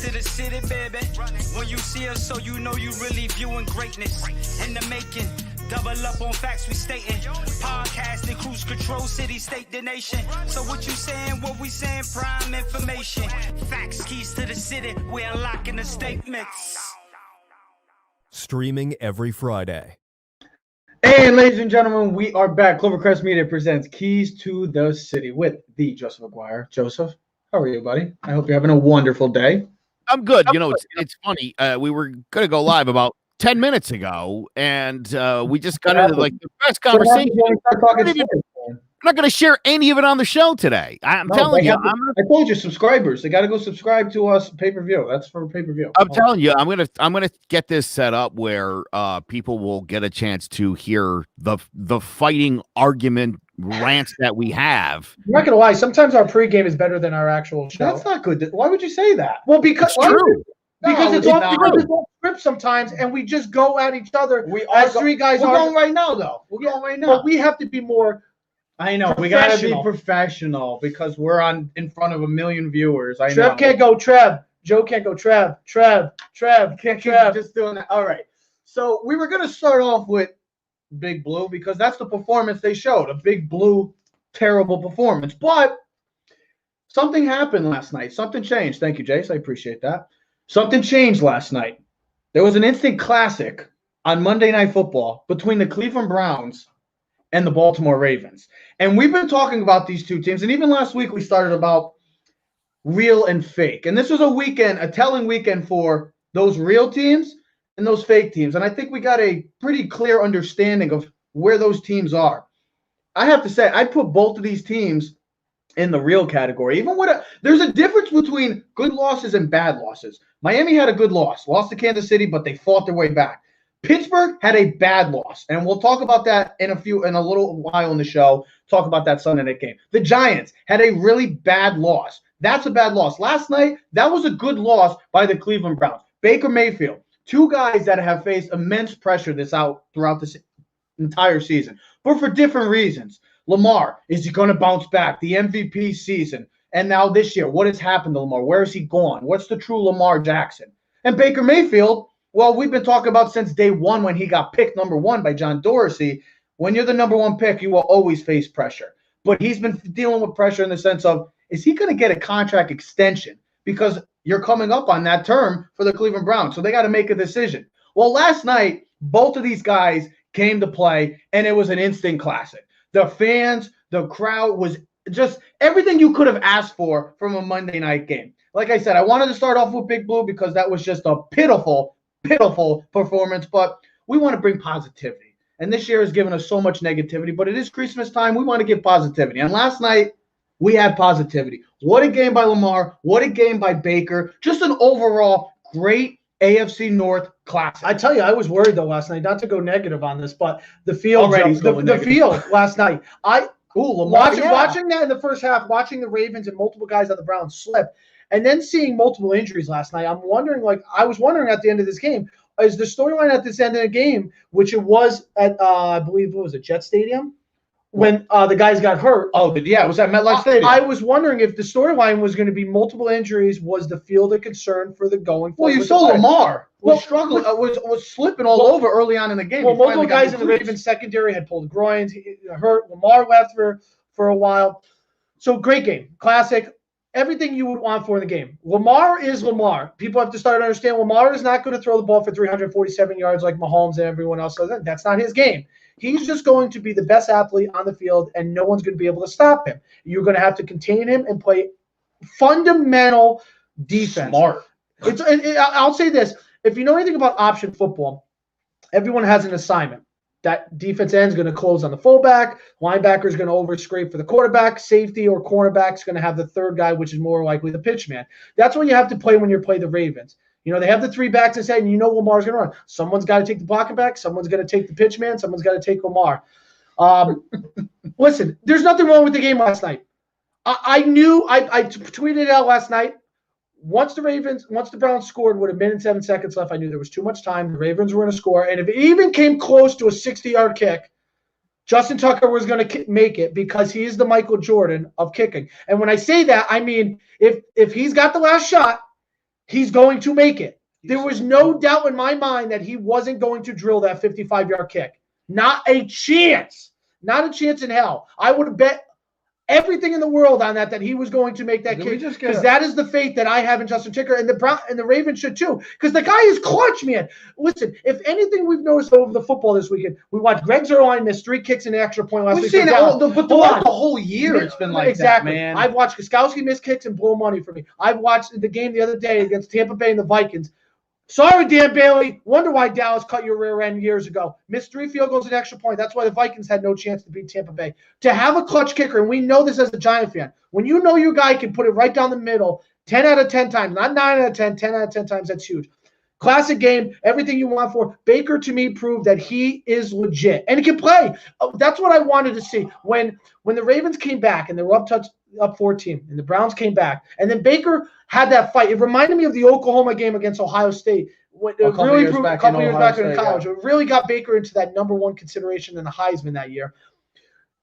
keys to the city, baby. When you see us, so you know you really viewing greatness in the making. Double up on facts we stating. Podcasting, cruise control, city, state, the nation. So what you saying, what we saying, prime information. Facts, keys to the city, we unlocking the statements. Streaming every Friday. And ladies and gentlemen, we are back. Clovercrest Media presents Keys to the City with the Joseph McGuire. Joseph, how are you, buddy? I hope you're having a wonderful day. I'm good. You know, it's funny. We were going to go live about 10 minutes ago, and we just got into like the best conversation. I'm not going to share any of it on the show today. I'm telling you. I told you, subscribers. They got to go subscribe to us pay-per-view. That's for pay-per-view. I'm telling you, I'm gonna get this set up where people will get a chance to hear the fighting argument rants that we have. I'm not gonna lie. Sometimes our pregame is better than our actual show. That's not good. Why would you say that? Well, because it's true. Because it's off script sometimes, and we just go at each other. Three guys. We're going right now, though. We're going right now. But we have to be more. I know we gotta be professional because we're in front of a million viewers. Trev can't go Trev. Joe can't go Trev. Trev. Can't Trev. Just doing that. All right. So we were gonna start off with Big Blue because that's the performance they showed. A Big Blue terrible performance. But something happened last night. Something changed. Thank you, Jace. I appreciate that. Something changed last night. There was an instant classic on Monday Night Football between the Cleveland Browns and the Baltimore Ravens. And we've been talking about these two teams. And even last week, we started about real and fake. And this was a telling weekend for those real teams and those fake teams. And I think we got a pretty clear understanding of where those teams are. I have to say, I put both of these teams in the real category. There's a difference between good losses and bad losses. Miami had a good loss, lost to Kansas City, but they fought their way back. Pittsburgh had a bad loss, and we'll talk about that in a little while in the show. Talk about that Sunday night game. The Giants had a really bad loss. That's a bad loss. Last night, that was a good loss by the Cleveland Browns. Baker Mayfield, two guys that have faced immense pressure throughout this entire season, but for different reasons. Lamar, is he going to bounce back? The MVP season. And now this year, what has happened to Lamar? Where is he gone? What's the true Lamar Jackson? And Baker Mayfield, well, we've been talking about since day one when he got picked number one by John Dorsey. When you're the number one pick, you will always face pressure. But he's been dealing with pressure in the sense of, is he going to get a contract extension? Because you're coming up on that term for the Cleveland Browns. So they got to make a decision. Well, last night, both of these guys came to play, and it was an instant classic. The fans, the crowd was just everything you could have asked for from a Monday night game. Like I said, I wanted to start off with Big Blue because that was just a pitiful performance, but we want to bring positivity. And this year has given us so much negativity, but it is Christmas time. We want to give positivity. And last night, we had positivity. What a game by Lamar. What a game by Baker. Just an overall great AFC North classic. I tell you, I was worried, though, last night, not to go negative on this, but the field field last night. Watching that in the first half, watching the Ravens and multiple guys on the Browns slip, and then seeing multiple injuries last night, I was wondering at the end of this game, is the storyline at this end of the game, which it was at, I believe, what was it, Jet Stadium? When the guys got hurt. Oh, yeah, it was at MetLife Stadium. I was wondering if the storyline was going to be multiple injuries. Was the field a concern for the going forward? Well, you saw Lamar was struggling, was slipping all over early on in the game. Well, multiple guys in the Ravens secondary had pulled groins, hurt. Lamar left for a while. So great game, classic. Everything you would want for the game. Lamar is Lamar. People have to start to understand Lamar is not going to throw the ball for 347 yards like Mahomes and everyone else does. That's not his game. He's just going to be the best athlete on the field, and no one's going to be able to stop him. You're going to have to contain him and play fundamental defense. Smart. I'll say this. If you know anything about option football, everyone has an assignment. That defense end is going to close on the fullback. Linebacker is going to overscrape for the quarterback. Safety or cornerback is going to have the third guy, which is more likely the pitch man. That's what you have to play when you play the Ravens. You know, they have the three backs inside, and you know Lamar's going to run. Someone's got to take the blocking back. Someone's going to take the pitch man. Someone's got to take Lamar. Listen, there's nothing wrong with the game last night. I tweeted it out last night. Once the Browns scored with 1 minute and 7 seconds left, I knew there was too much time. The Ravens were going to score. And if it even came close to a 60-yard kick, Justin Tucker was going to make it because he is the Michael Jordan of kicking. And when I say that, I mean if he's got the last shot He's going to make it. There was no doubt in my mind that he wasn't going to drill that 55-yard kick. Not a chance. Not a chance in hell. I would have bet everything in the world on that he was going to make that kick, because that is the faith that I have in Justin Tucker, and the Ravens should too, because the guy is clutch, man. Listen, if anything we've noticed over the football this weekend, we watched Greg Zuerlein miss 3 kicks in an extra point last week. We've seen it but the whole year it's been like that, man. I've watched Gostkowski miss kicks and blow money for me. I've watched the game the other day against Tampa Bay and the Vikings. Sorry, Dan Bailey. Wonder why Dallas cut your rear end years ago. Missed 3 field goals and extra point. That's why the Vikings had no chance to beat Tampa Bay. To have a clutch kicker, and we know this as a Giant fan, when you know your guy can put it right down the middle 10 out of 10 times, not 9 out of 10, 10 out of 10 times, that's huge. Classic game, everything you want for. Baker, to me, proved that he is legit. And he can play. That's what I wanted to see. When the Ravens came back and they were up 14, and the Browns came back, and then Baker had that fight. It reminded me of the Oklahoma game against Ohio State. A couple years back in college. It really got Baker into that number 1 consideration in the Heisman that year.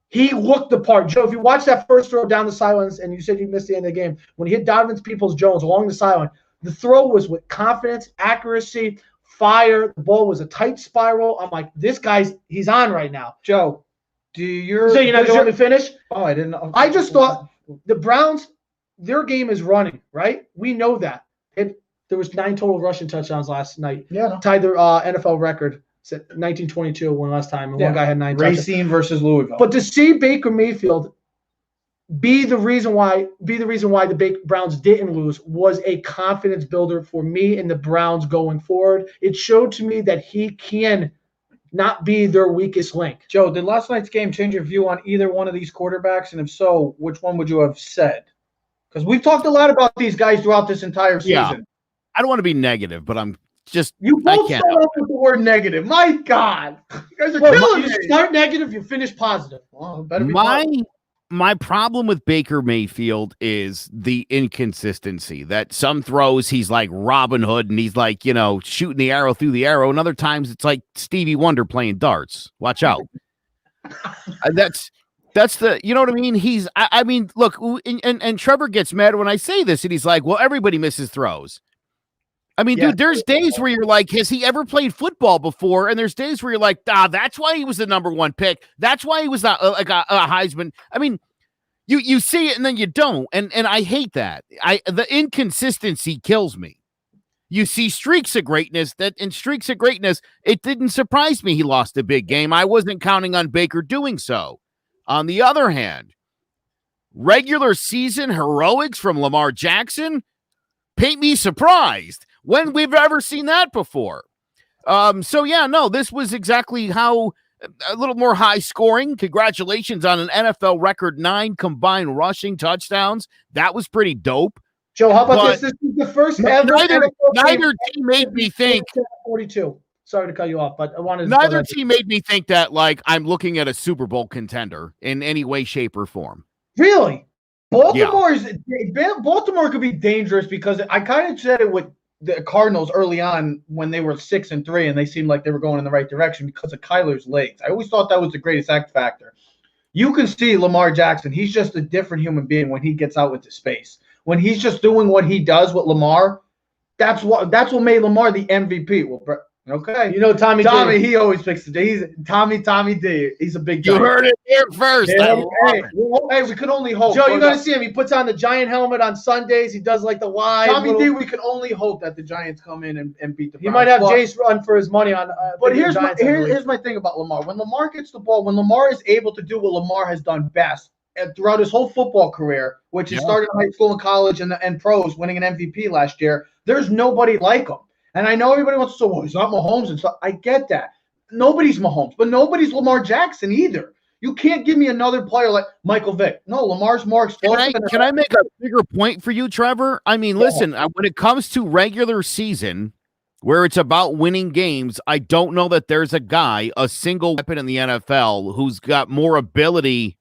He looked the part. Joe, if you watch that first throw down the sidelines, and you said you missed the end of the game, when he hit Donovan Peoples-Jones along the sideline, the throw was with confidence, accuracy, fire. The ball was a tight spiral. I'm like, this guy's he's on right now. Joe, so you're not going to let me finish? Oh, I didn't know. I just thought the Browns, their game is running, right? We know that. There was 9 total rushing touchdowns last night. Yeah, tied the NFL record. It's 1922 one last time, and one guy had 9 touchdowns. Racine versus Louisville. But to see Baker Mayfield be the reason why the Browns didn't lose was a confidence builder for me and the Browns going forward. It showed to me that he can not be their weakest link. Joe, did last night's game change your view on either one of these quarterbacks? And if so, which one would you have said? Because we've talked a lot about these guys throughout this entire season. Yeah. I don't want to be negative, but I'm just you both start off with the word negative. My God, you guys are killing me. You start negative, you finish positive. Well, better be my problem with Baker Mayfield is the inconsistency. That some throws he's like Robin Hood and he's like, shooting the arrow through the arrow, and other times it's like Stevie Wonder playing darts. Watch out. That's the, you know what I mean? I mean, look, and Trevor gets mad when I say this, and he's like, well, everybody misses throws. I mean, dude, there's days where you're like, has he ever played football before? And there's days where you're like, that's why he was the number 1 pick. That's why he was not like a Heisman. I mean, you see it and then you don't. And I hate that. The inconsistency kills me. You see streaks of greatness it didn't surprise me he lost a big game. I wasn't counting on Baker doing so. On the other hand, regular season heroics from Lamar Jackson paint me surprised. When we've ever seen that before. This was exactly how a little more high scoring. Congratulations on an NFL record 9 combined rushing touchdowns. That was pretty dope. Joe, how about this? This is the first ever. Neither team made me think. 42. Sorry to cut you off, but I wanted. Neither team made me think that like I'm looking at a Super Bowl contender in any way, shape, or form. Really? Baltimore could be dangerous because I kind of said it with the Cardinals early on when they were 6-3 and they seemed like they were going in the right direction because of Kyler's legs. I always thought that was the greatest X factor. You can see Lamar Jackson. He's just a different human being when he gets out into space. When he's just doing what he does with Lamar, that's what made Lamar the MVP. Well, okay. Tommy D. He always picks the D. He's Tommy D. He's a big guy. You heard it here first. Hey, we could only hope. Joe, you're going to see him. He puts on the Giant helmet on Sundays. He does like the live. Tommy D, we can only hope that the Giants come in and beat the Browns. He might have Jace run for his money on. But here's my thing about Lamar. When Lamar gets the ball, when Lamar is able to do what Lamar has done best throughout his whole football career, which he started in high school and college and pros, winning an MVP last year, there's nobody like him. And I know everybody wants to say, well, he's not Mahomes and stuff. I get that. Nobody's Mahomes, but nobody's Lamar Jackson either. You can't give me another player like Michael Vick. No, Lamar's more explosive. Can I make a bigger point for you, Trevor? I mean, listen, when it comes to regular season, where it's about winning games, I don't know that there's a single weapon in the NFL who's got more ability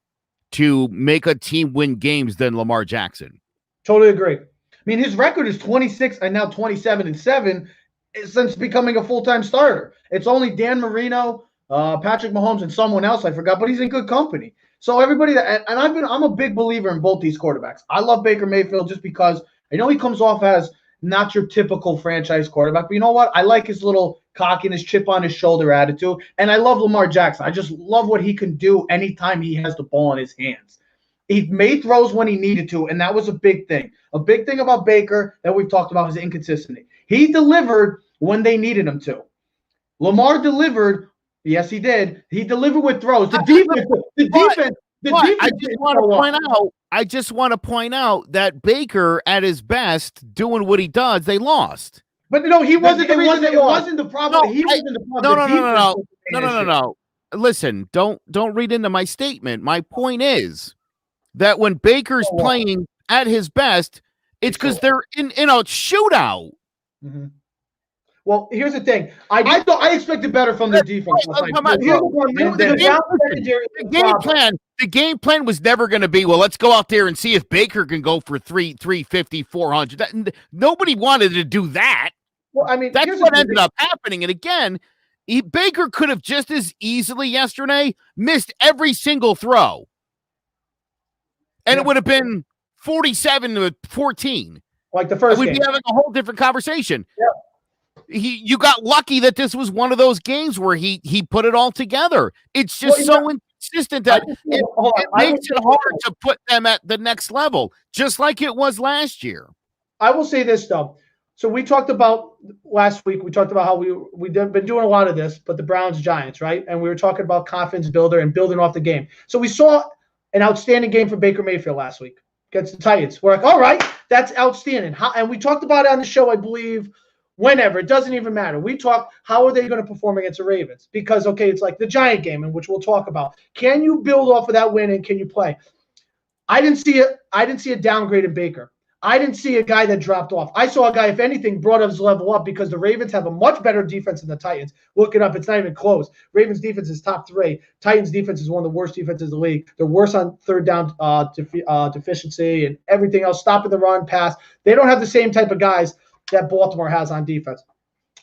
to make a team win games than Lamar Jackson. Totally agree. I mean, his record is 26 and now 27-7 since becoming a full-time starter. It's only Dan Marino, Patrick Mahomes, and someone else I forgot, but he's in good company. So everybody I'm a big believer in both these quarterbacks. I love Baker Mayfield just because I know he comes off as not your typical franchise quarterback. But you know what? I like his little cockiness, chip on his shoulder attitude. And I love Lamar Jackson. I just love what he can do anytime he has the ball in his hands. He made throws when he needed to, and that was a big thing. A big thing about Baker that we've talked about is inconsistency. He delivered when they needed him to. Lamar delivered. Yes, he did. He delivered with throws. The defense. I just want to point out that Baker, at his best, doing what he does, they lost. But no, he wasn't the reason. It wasn't the problem. He wasn't the problem. No. Listen, don't read into my statement. My point is that when Baker's playing at his best, it's because they're in a shootout. Mm-hmm. Well, here's the thing. I thought I expected better from the defense. The game plan was never going to be, well, let's go out there and see if Baker can go for 350, 400. Nobody wanted to do that. Well, I mean, that's what ended up happening. And again, Baker could have just as easily yesterday missed every single throw. And it would have been 47-14. Like the first game. We'd be having a whole different conversation. Yeah. You got lucky that this was one of those games where he put it all together. It's just inconsistent that it makes it hard to put them at the next level, just like it was last year. I will say this, though. So we talked about last week, we talked about how we've been doing a lot of this, but the Browns-Giants, right? And we were talking about confidence builder and building off the game. So we saw an outstanding game for Baker Mayfield last week against the Titans. We're like, all right, that's outstanding. And we talked about it on the show, I believe, whenever. It doesn't even matter. We talk, how are they going to perform against the Ravens? Because, okay, it's like the Giant game, in which we'll talk about. Can you build off of that win and can you play? I didn't see a downgrade in Baker. I didn't see a guy that dropped off. I saw a guy, if anything, brought up his level up because the Ravens have a much better defense than the Titans. Look it up. It's not even close. Ravens defense is top 3. Titans defense is one of the worst defenses in the league. They're worse on third down deficiency and everything else, stopping the run, pass. They don't have the same type of guys that Baltimore has on defense.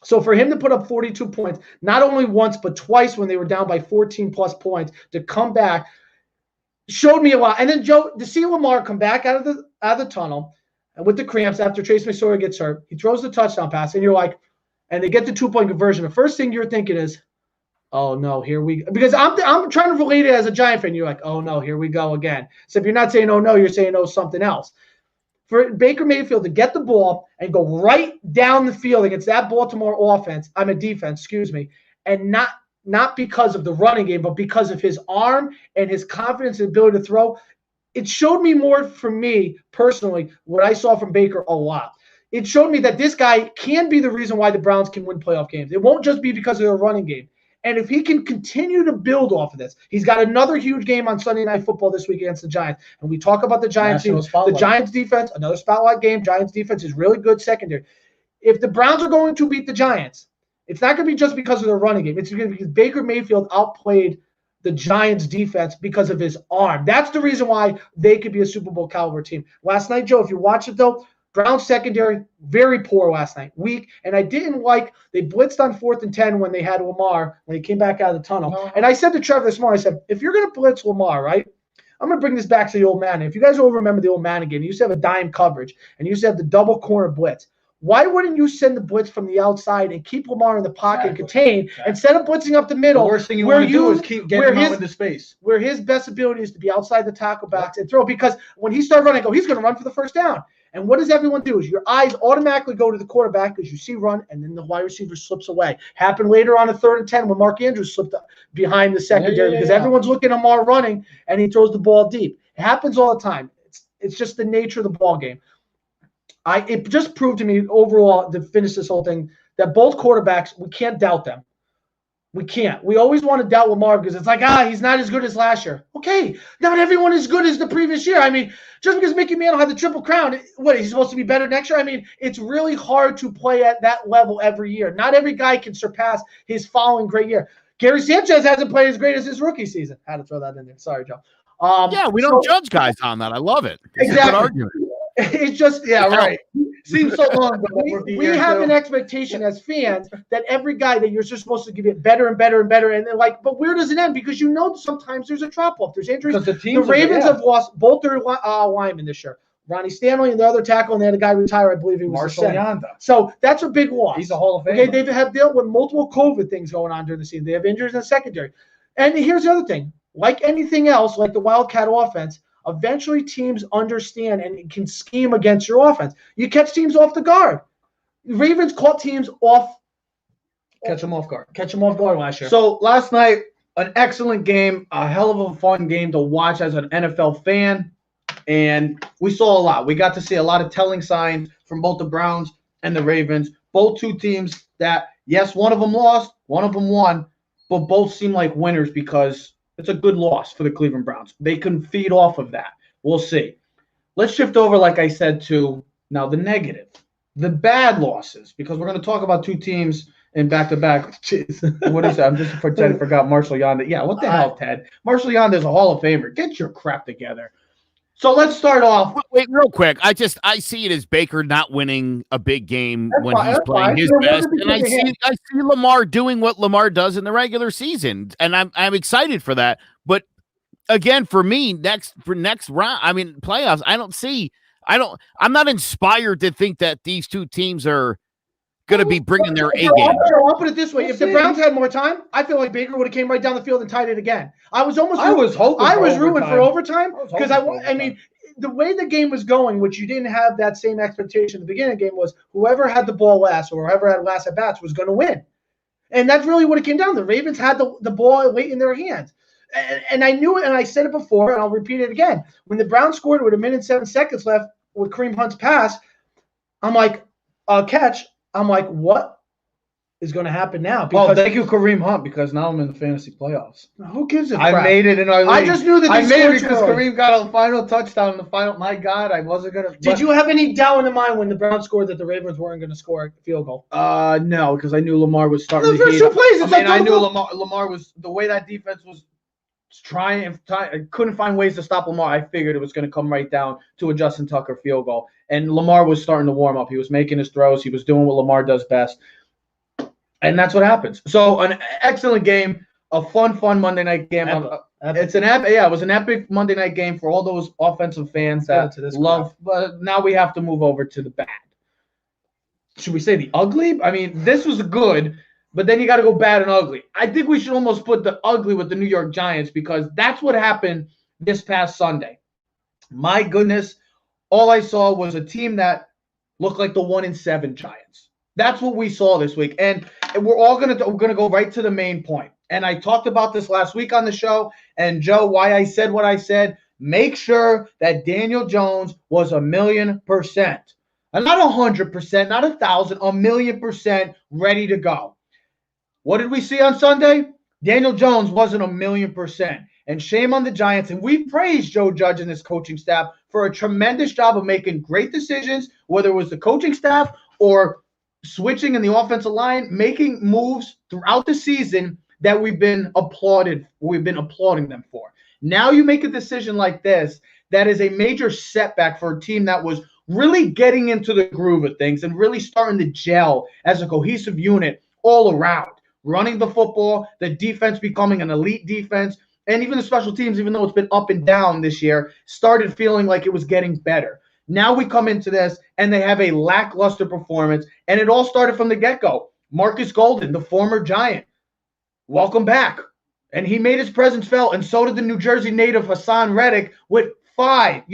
So for him to put up 42 points, not only once but twice when they were down by 14-plus points, to come back, showed me a lot. And then, Joe, to see Lamar come back out of the tunnel and with the cramps after Trace McSorley gets hurt, he throws the touchdown pass, and you're like, and they get the 2-point conversion. The first thing you're thinking is, oh, no, here we go. Because I'm trying to relate it as a Giant fan. You're like, oh, no, here we go again. So if you're not saying, oh, no, you're saying, oh, something else. For Baker Mayfield to get the ball and go right down the field against that Baltimore defense, and not because of the running game, but because of his arm and his confidence and ability to throw, it showed me more, for me personally, what I saw from Baker a lot. It showed me that this guy can be the reason why the Browns can win playoff games. It won't just be because of their running game. And if he can continue to build off of this, he's got another huge game on Sunday Night Football this week against the Giants. And we talk about the Giants team. The Giants defense, another spotlight game. Giants defense is really good secondary. If the Browns are going to beat the Giants, it's not going to be just because of their running game. It's going to be because Baker Mayfield outplayed the Giants defense because of his arm. That's the reason why they could be a Super Bowl caliber team. Last night, Joe, if you watch it though, Browns secondary, very poor last night, weak. And I didn't like, they blitzed on 4th and 10 when they had Lamar, when he came back out of the tunnel. No. And I said to Trevor this morning, I said, if you're going to blitz Lamar, right, I'm going to bring this back to the old man. If you guys all remember the old man game, he used to have a dime coverage, and he used to have the double corner blitz. Why wouldn't you send the blitz from the outside and keep Lamar in the pocket and contain, instead of blitzing up the middle? The worst thing you want to do is keep getting him out into space. Where his best ability is to be outside the tackle box and throw, because when he started running, he's going to run for the first down. And what does everyone do? Is your eyes automatically go to the quarterback because you see run, and then the wide receiver slips away. Happened later on a 3rd and 10 when Mark Andrews slipped up behind the secondary because everyone's looking at Lamar running, and he throws the ball deep. It happens all the time. It's just the nature of the ball game. It just proved to me overall, to finish this whole thing, that both quarterbacks, we can't doubt them. We can't. We always want to doubt Lamar because it's like, he's not as good as last year. Okay, not everyone is good as the previous year. I mean, just because Mickey Mantle had the Triple Crown, what, is he supposed to be better next year? I mean, it's really hard to play at that level every year. Not every guy can surpass his following great year. Gary Sanchez hasn't played as great as his rookie season. I had to throw that in there. Sorry, Joe. We don't judge guys on that. I love it. It's exactly. a good argument. It's just, right. Seems so long ago. We have an expectation as fans that every guy that you're just supposed to give it better and better and better. And they're like, but where does it end? Because sometimes there's a drop off. There's injuries. The Ravens have lost both their linemen this year. Ronnie Stanley and the other tackle, and they had a guy retire. I believe he was Marshall Yanda. So that's a big loss. He's a Hall of Famer. Okay, they have dealt with multiple COVID things going on during the season. They have injuries in the secondary. And here's the other thing. Like anything else, like the Wildcat offense, eventually teams understand and can scheme against your offense. You catch teams off the guard. Ravens caught teams off. Catch them off guard. Catch them off guard last year. So last night, an excellent game, a hell of a fun game to watch as an NFL fan. And we saw a lot. We got to see a lot of telling signs from both the Browns and the Ravens. Both two teams that, yes, one of them lost, one of them won, but both seem like winners because it's a good loss for the Cleveland Browns. They can feed off of that. We'll see. Let's shift over, like I said, to now the negative, the bad losses, because we're going to talk about two teams in back-to-back. Jeez. What is that? I'm just pretending I forgot Marshall Yanda. Yeah, what the hell, Ted? Marshall Yanda is a Hall of Famer. Get your crap together. So let's start off. Wait, real quick. I see it as Baker not winning a big game when he's playing his best, and I see Lamar doing what Lamar does in the regular season, and I'm excited for that. But again, for me, next round, I mean playoffs, I'm not inspired to think that these two teams are going to be bringing their A game. I'll put it this way: if the Browns had more time, I feel like Baker would have came right down the field and tied it again. I was rooting for overtime because I mean, the way the game was going, which you didn't have that same expectation at the beginning of the game, was whoever had the ball last or whoever had last at bats was going to win, and that's really what it came down to. The Ravens had the ball late in their hands. And I knew it, and I said it before, and I'll repeat it again. When the Browns scored with 1 minute and 7 seconds left with Kareem Hunt's pass, I'm like, I'm like, what is going to happen now? Because thank you, Kareem Hunt, because now I'm in the fantasy playoffs. Who gives a crap? I made it in our league. I just knew that I made it because Kareem got a final touchdown in the final. My God, I wasn't going to. Did you have any doubt in the mind when the Browns scored that the Ravens weren't going to score a field goal? No, because I knew Lamar was starting the first two plays. I knew Lamar was the way that defense was trying. I couldn't find ways to stop Lamar. I figured it was going to come right down to a Justin Tucker field goal. And Lamar was starting to warm up. He was making his throws. He was doing what Lamar does best. And that's what happens. So an excellent game, a fun Monday night game. It was an epic Monday night game for all those offensive fans that love. But now we have to move over to the bad. Should we say the ugly? I mean, this was good, but then you got to go bad and ugly. I think we should almost put the ugly with the New York Giants because that's what happened this past Sunday. My goodness. All I saw was a team that looked like the 1-7 Giants. That's what we saw this week. And we're gonna go right to the main point. And I talked about this last week on the show. And Joe, why I said what I said, make sure that Daniel Jones was 1,000,000%. And not 100%, not 1,000, 1,000,000% ready to go. What did we see on Sunday? Daniel Jones wasn't 1,000,000%. And shame on the Giants. And we praised Joe Judge and his coaching staff for a tremendous job of making great decisions, whether it was the coaching staff or switching in the offensive line, making moves throughout the season that we've been applauding them for. Now you make a decision like this, that is a major setback for a team that was really getting into the groove of things and really starting to gel as a cohesive unit all around. Running the football, the defense becoming an elite defense, and even the special teams, even though it's been up and down this year, started feeling like it was getting better. Now we come into this, and they have a lackluster performance, and it all started from the get-go. Marcus Golden, the former Giant, welcome back. And he made his presence felt, and so did the New Jersey native Hassan Reddick with 5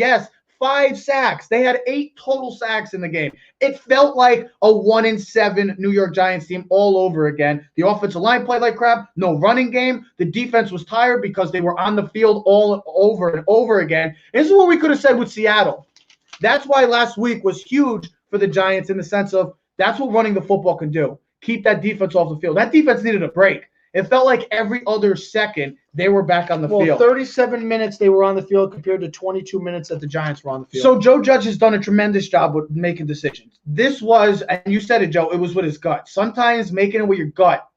sacks. They had 8 total sacks in the game. It felt like a 1-7 New York Giants team all over again. The offensive line played like crap. No running game. The defense was tired because they were on the field all over and over again. This is what we could have said with Seattle. That's why last week was huge for the Giants in the sense of that's what running the football can do. Keep that defense off the field. That defense needed a break. It felt like every other second they were back on the field. 37 minutes they were on the field compared to 22 minutes that the Giants were on the field. So Joe Judge has done a tremendous job with making decisions. This was, and you said it, Joe, it was with his gut. Sometimes making it with your gut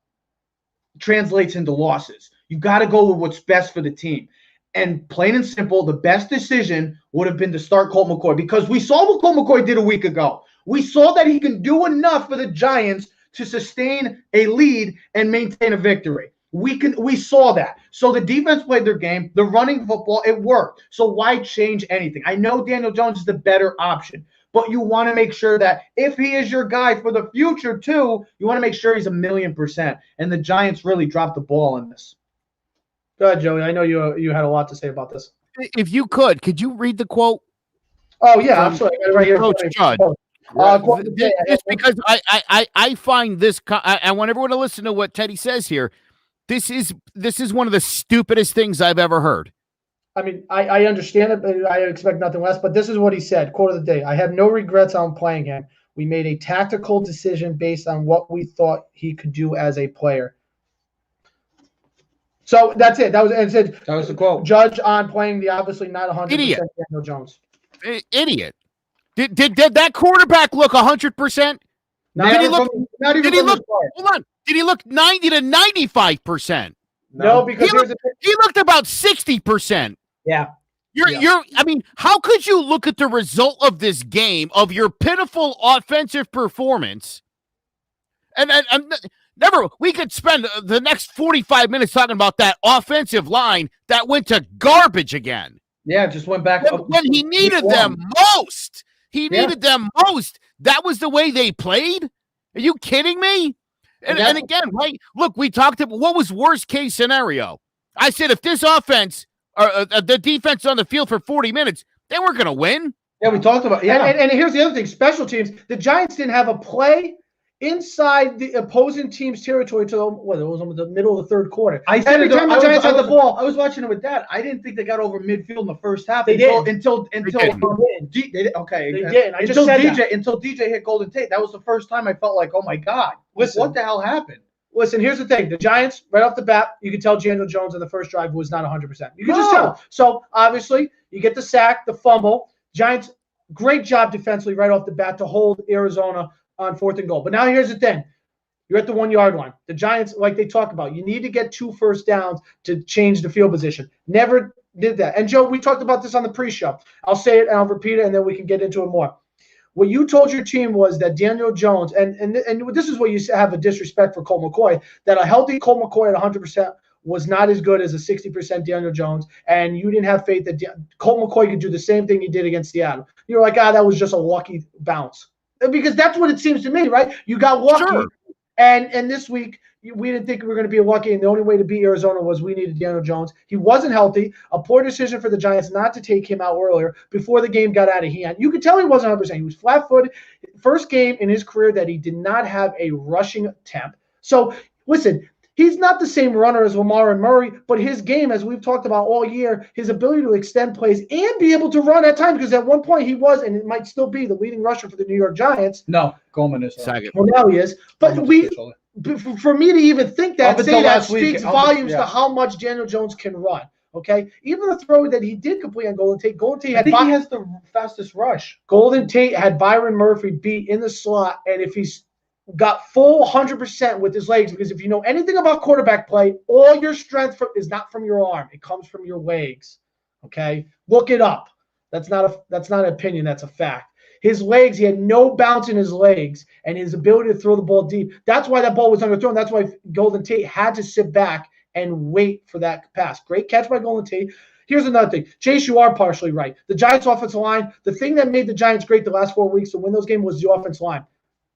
translates into losses. You got to go with what's best for the team. And plain and simple, the best decision would have been to start Colt McCoy because we saw what Colt McCoy did a week ago. We saw that he can do enough for the Giants to sustain a lead and maintain a victory. We saw that. So the defense played their game. The running football, it worked. So why change anything? I know Daniel Jones is the better option, but you want to make sure that if he is your guy for the future too, you want to make sure he's 1,000,000%. And the Giants really dropped the ball in this. Go ahead, Joey. I know you had a lot to say about this. If you could you read the quote? Oh yeah, absolutely. I got it right here. Coach Judd. Just because I find this, I want everyone to listen to what Teddy says here. This is one of the stupidest things I've ever heard. I mean, I understand it, but I expect nothing less. But this is what he said, quote of the day. I have no regrets on playing him. We made a tactical decision based on what we thought he could do as a player. So that's it. That was the quote. Judge on playing the obviously not 100% Idiot. Daniel Jones. Idiot. Did that quarterback look 100%? Did he look? Hold on. Did he look 90 to 95%? No, because he looked about 60%. Yeah. I mean, how could you look at the result of this game, of your pitiful offensive performance, and never, we could spend the next 45 minutes talking about that offensive line that went to garbage again. Yeah, just went back when he needed them most. Needed them most. That was the way they played? Are you kidding me? And again, right? Look, we talked about what was worst case scenario. I said if this offense or the defense on the field for 40 minutes, they weren't going to win. Yeah, we talked about And here's the other thing: special teams. The Giants didn't have a play inside the opposing team's territory until it was almost the middle of the third quarter. Every time the Giants had the ball, I was watching it with Dad. I didn't think they got over midfield in the first half. They until did. Okay. They did. I just said until DJ hit Golden Tate. That was the first time I felt like, oh my God, what the hell happened? Listen, here's the thing. The Giants, right off the bat, you can tell Daniel Jones in the first drive was not 100%. You can just tell. So, obviously, you get the sack, the fumble. Giants, great job defensively right off the bat to hold Arizona on 4th and goal. But now here's the thing. You're at the 1-yard line. The Giants, like they talk about, you need to get 2 first downs to change the field position. Never did that. And, Joe, we talked about this on the pre-show. I'll say it and I'll repeat it, and then we can get into it more. What you told your team was that Daniel Jones, and this is what you have a disrespect for Colt McCoy, that a healthy Colt McCoy at 100% was not as good as a 60% Daniel Jones, and you didn't have faith that Colt McCoy could do the same thing he did against Seattle. You were like, that was just a lucky bounce. Because that's what it seems to me, right? You got lucky, sure. And this week, we didn't think we were going to be lucky, and the only way to beat Arizona was we needed Daniel Jones. He wasn't healthy. A poor decision for the Giants not to take him out earlier before the game got out of hand. You could tell he wasn't 100%. He was flat-footed. First game in his career that he did not have a rushing attempt. So, listen, he's not the same runner as Lamar and Murray, but his game, as we've talked about all year, his ability to extend plays and be able to run at times, because at one point he was, and it might still be, the leading rusher for the New York Giants. No, Coleman is. Second. Well, now he is. But for me to even think that, say that speaks volumes to how much Daniel Jones can run. Okay, even the throw that he did complete on Golden Tate. I think he has the fastest rush. Golden Tate had Byron Murphy beat in the slot, and if he's got full 100% with his legs, because if you know anything about quarterback play, all your strength is not from your arm; it comes from your legs. Okay, look it up. That's not an opinion. That's a fact. His legs, he had no bounce in his legs, and his ability to throw the ball deep. That's why that ball was underthrown. That's why Golden Tate had to sit back and wait for that pass. Great catch by Golden Tate. Here's another thing. Chase, you are partially right. The Giants' offensive line, the thing that made the Giants great the last 4 weeks to win those games was the offensive line.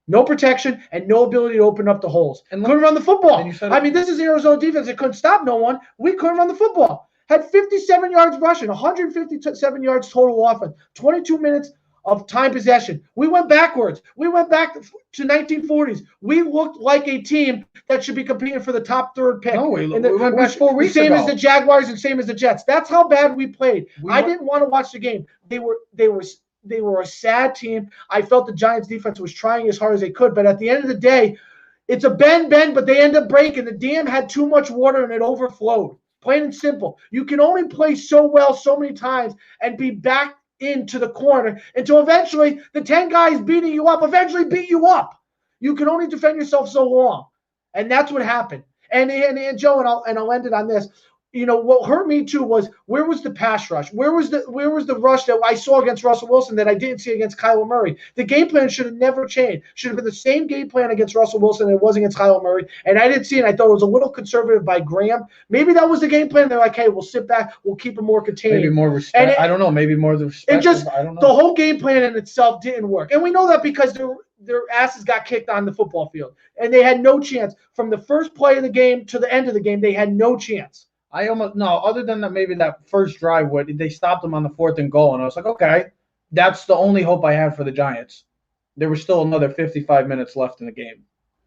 No protection and no ability to open up the holes. And couldn't run the football. This is Arizona defense. It couldn't stop no one. We couldn't run the football. Had 57 yards rushing, 157 yards total offense, 22 minutes of time possession. We went backwards. We went back to 1940s. We looked like a team that should be competing for the top 3rd pick. No, we went back 4 weeks ago. Same as the Jaguars and same as the Jets. That's how bad we played. I didn't want to watch the game. They were a sad team. I felt the Giants defense was trying as hard as they could, but at the end of the day, it's a bend, but they end up breaking. The dam had too much water and it overflowed. Plain and simple. You can only play so well so many times and be back into the corner until eventually the 10 guys beating you up eventually beat you up. You can only defend yourself so long. And that's what happened. And Joe, and I'll end it on this. what hurt me too was where was the pass rush? Where was the rush that I saw against Russell Wilson that I didn't see against Kyler Murray? The game plan should have never changed. Should have been the same game plan against Russell Wilson that it was against Kyler Murray. And I didn't see it. I thought it was a little conservative by Graham. Maybe that was the game plan. They're like, hey, we'll sit back. We'll keep it more contained. Maybe more respect. I don't know. Maybe more the respect. I don't know. The whole game plan in itself didn't work. And we know that because their asses got kicked on the football field. And they had no chance. From the first play of the game to the end of the game, they had no chance. Other than that, maybe that first drive where they stopped them on the 4th and goal, and I was like, okay, that's the only hope I had for the Giants. There was still another 55 minutes left in the game.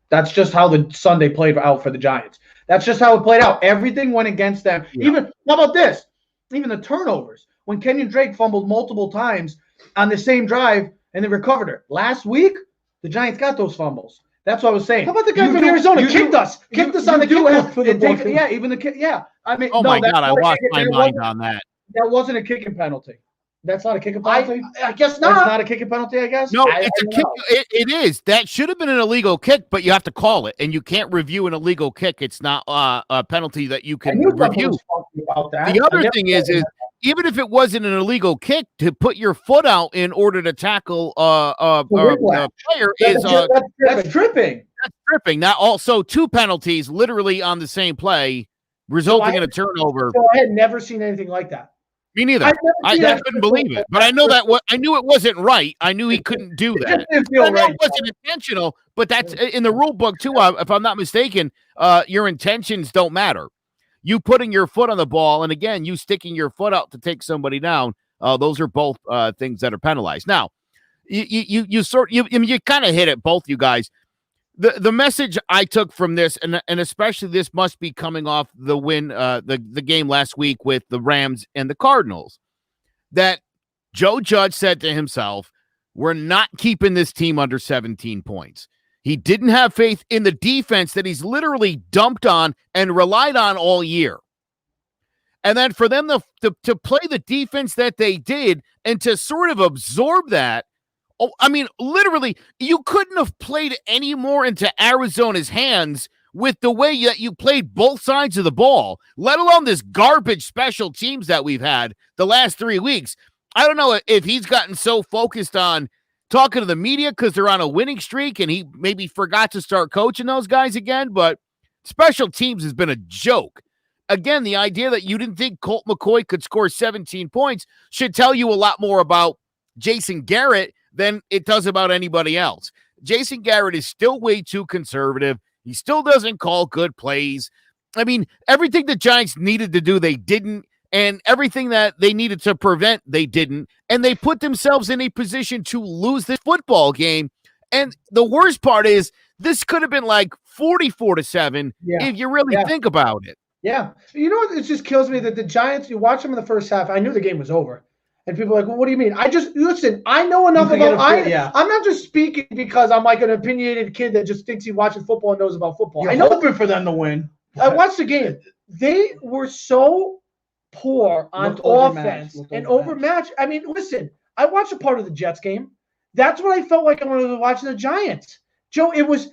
That's just how the Sunday played out for the Giants. That's just how it played out. Everything went against them. Yeah. How about this? Even the turnovers. When Kenyon Drake fumbled multiple times on the same drive and they recovered her. Last week, the Giants got those fumbles. That's what I was saying. How about the guy from Arizona kicked us on the kickoff for the ball? Yeah, even the kick. Yeah, I mean, oh my God, I lost my mind on that. That wasn't a kicking penalty. That's not a kicking penalty. I guess not. That's not a kicking penalty. I guess. No, it's a kick. It is. That should have been an illegal kick, but you have to call it, and you can't review an illegal kick. It's not a penalty that you can review. The other thing is even if it wasn't an illegal kick, to put your foot out in order to tackle a player is that's tripping. That's tripping. Now, also 2 penalties literally on the same play, resulting in a turnover. So I had never seen anything like that. Me neither. I couldn't believe it, but I know that I knew it wasn't right. I knew he couldn't do that. I know it wasn't intentional, but that's in the rule book too. If I'm not mistaken, your intentions don't matter. You putting your foot on the ball, and again, you sticking your foot out to take somebody down. Those are both things that are penalized. Now, you kind of hit it, both you guys. The message I took from this, and especially this must be coming off the win, the game last week with the Rams and the Cardinals, that Joe Judge said to himself, we're not keeping this team under 17 points. He didn't have faith in the defense that he's literally dumped on and relied on all year. And then for them to play the defense that they did and to sort of absorb that, I mean, literally, you couldn't have played any more into Arizona's hands with the way that you played both sides of the ball, let alone this garbage special teams that we've had the last 3 weeks. I don't know if he's gotten so focused on talking to the media because they're on a winning streak and he maybe forgot to start coaching those guys again, but special teams has been a joke. Again, the idea that you didn't think Colt McCoy could score 17 points should tell you a lot more about Jason Garrett than it does about anybody else. Jason Garrett is still way too conservative. He still doesn't call good plays. I mean, everything the Giants needed to do, they didn't. And everything that they needed to prevent, they didn't. And they put themselves in a position to lose this football game. And the worst part is this could have been like 44-7 if you really think about it. Yeah. You know what? It just kills me that the Giants, you watch them in the first half. I knew the game was over. And people are like, well, what do you mean? Listen, I know enough about I'm not just speaking because I'm like an opinionated kid that just thinks he watches football and knows about football. You're hoping for them to win. I watched the game. They were so poor on offense and overmatched. I mean, listen, I watched a part of the Jets game. That's what I felt like when I was watching the Giants. Joe, it was